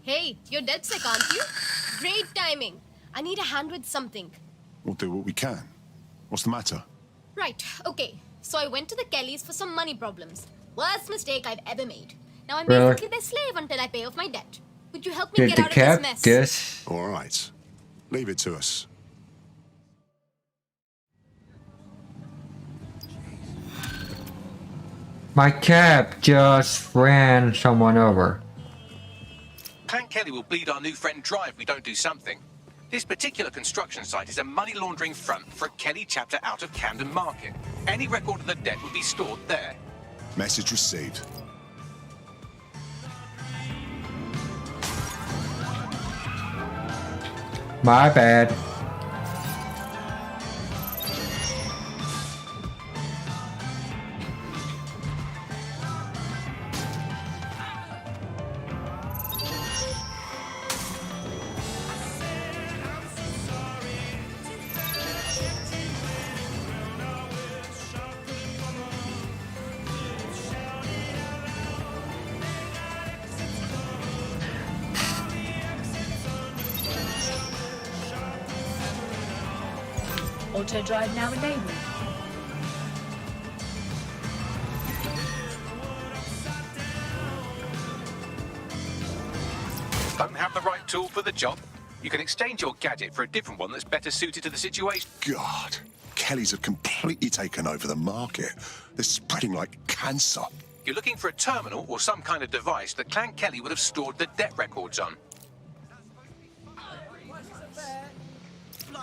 Hey, you're DedSec, aren't you? Great timing. I need a hand with something. We'll do what we can. What's the matter? Right, okay. So I went to the Kellys for some money problems. Worst mistake I've ever made. Now I'm Really? basically their slave until I pay off my debt. Could you help me Did get the out of this cap mess? this? All right. Leave it to us. My cab just ran someone over. Clan Kelly will bleed our new friend dry if we don't do something. This particular construction site is a money laundering front for a Kelly chapter out of Camden Market. Any record of the debt will be stored there. Message received. My bad. Auto drive now enabled. Don't have the right tool for the job? You can exchange your gadget for a different one that's better suited to the situation. God, Kellys have completely taken over the market. They're spreading like cancer. You're looking for a terminal or some kind of device that Clan Kelly would have stored the debt records on.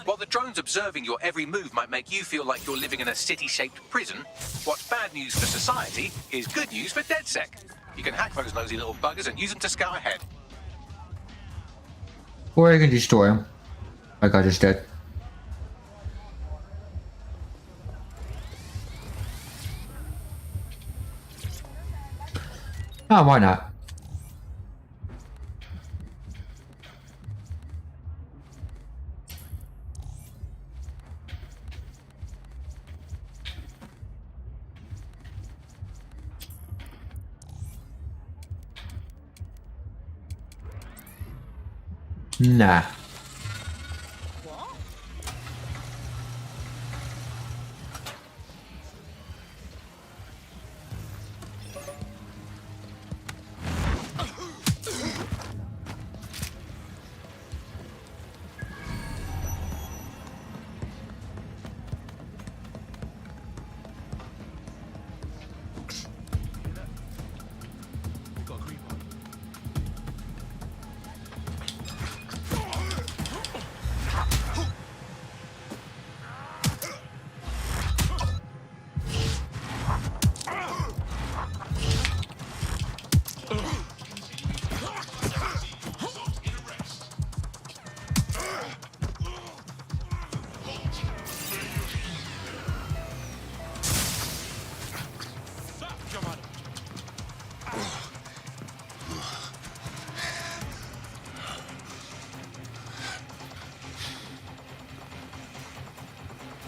While the drones observing your every move might make you feel like you're living in a city-shaped prison, what's bad news for society is good news for DedSec. You can hack those nosy little buggers and use them to scout ahead. Or you can destroy him, like I just did. Oh, why not? Nah.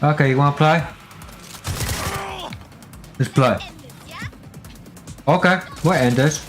Okay, you wanna play? Let's play. Okay, we'll end this.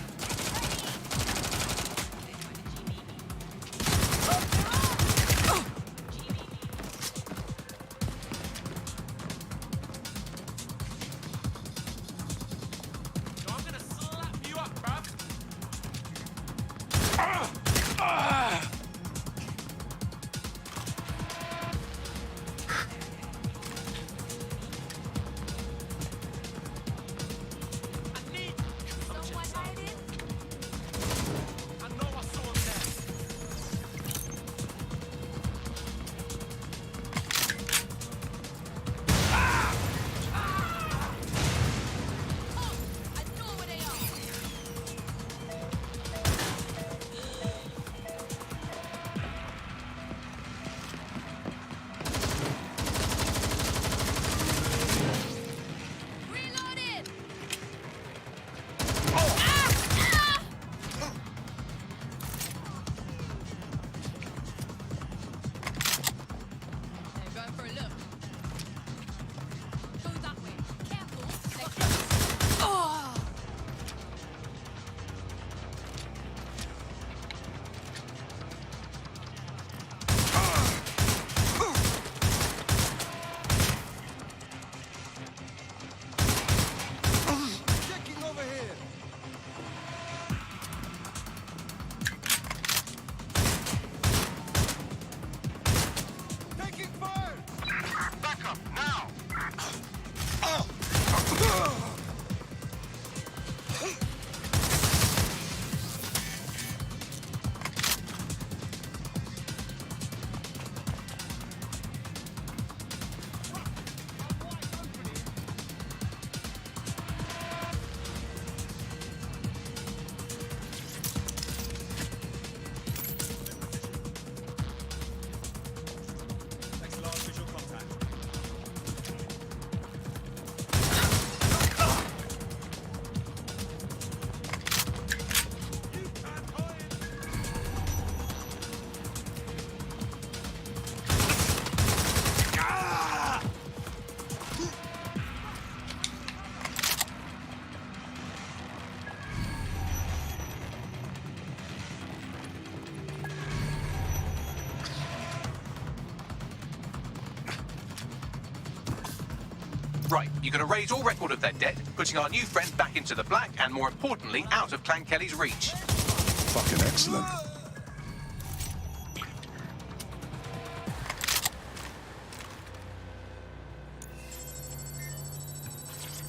Right, you're going to raise all record of their debt, putting our new friend back into the black and, more importantly, out of Clan Kelly's reach. Fucking excellent.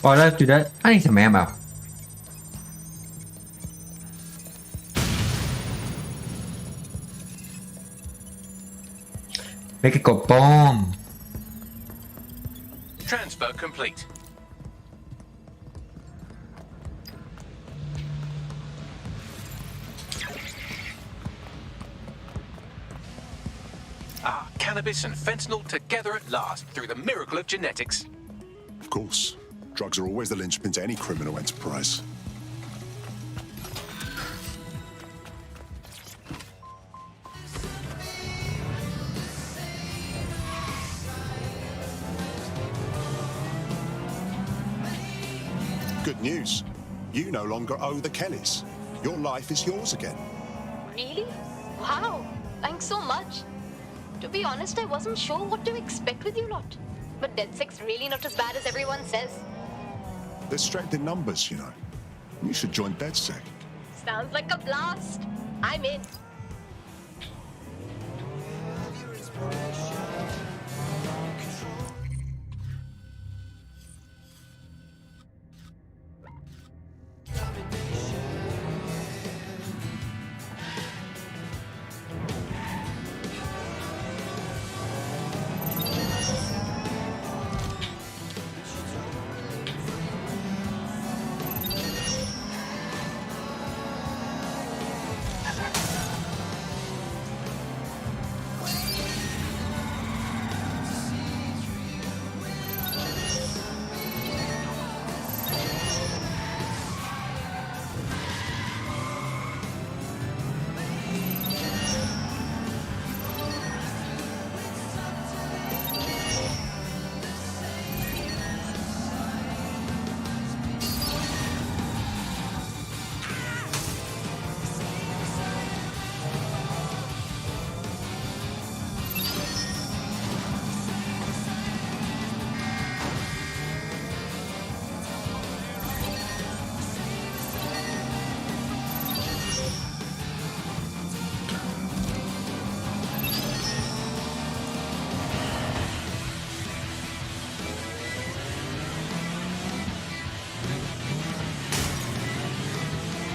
Oh, let's do that. I need some ammo. Make it go boom. Transfer complete. Ah, cannabis and fentanyl together at last through the miracle of genetics. Of course. Drugs are always the linchpin to any criminal enterprise. Good news. You no longer owe the Kellys. Your life is yours again. Really? Wow. Thanks so much. To be honest, I wasn't sure what to expect with you lot. But DedSec's really not as bad as everyone says. They're strapped in numbers, you know. You should join DedSec. Sounds like a blast. I'm in.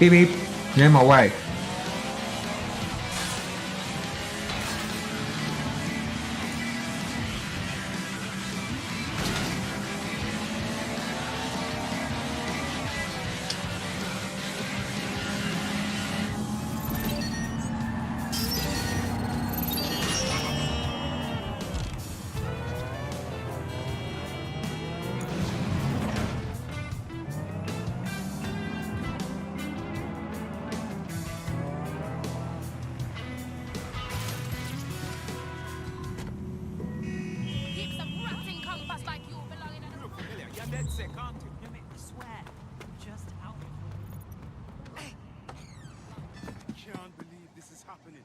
Beep beep. You're in my way. Can't believe this is happening.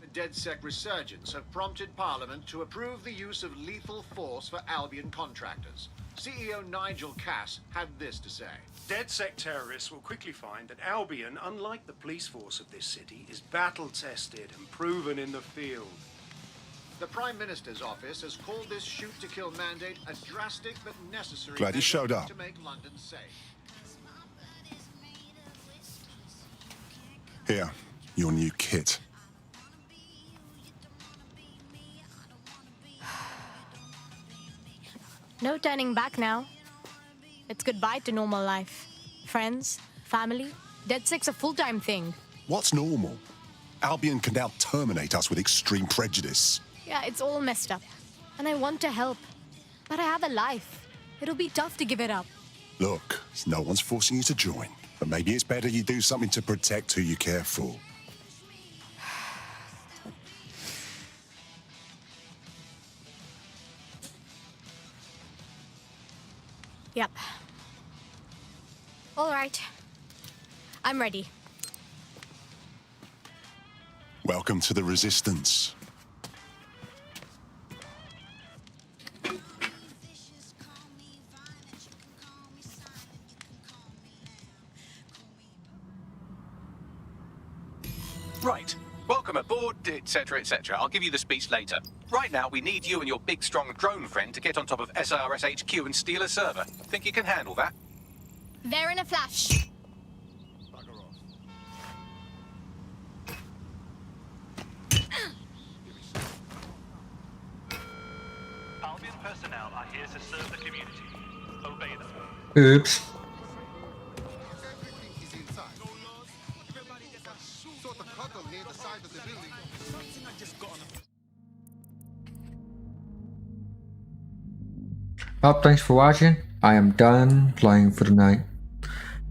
The DedSec resurgence have prompted Parliament to approve the use of lethal force for Albion contractors. CEO Nigel Cass had this to say. DedSec terrorists will quickly find that Albion, unlike the police force of this city, is battle-tested and proven in the field. The Prime Minister's office has called this shoot-to-kill mandate a drastic but necessary Glad you showed up. to make London safe. Here, your new kit. No turning back now. It's goodbye to normal life. Friends, family, DedSec's a full-time thing. What's normal? Albion can now terminate us with extreme prejudice. Yeah, it's all messed up. And I want to help. But I have a life. It'll be tough to give it up. Look, no one's forcing you to join. But maybe it's better you do something to protect who you care for. Yep. All right. I'm ready. Welcome to the Resistance. Right. Welcome aboard, etc., etc. I'll give you the speech later. Right now, we need you and your big, strong drone friend to get on top of SRS HQ and steal a server. Think you can handle that? There in a flash. Albion personnel are here to serve the community. Obey them. Oops. Well, thanks for watching. I am done playing for the night.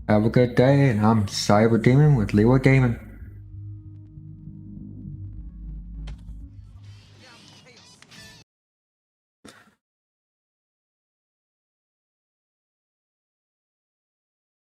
Have a good day, and I'm Cyber Demon with Leeway Gaming.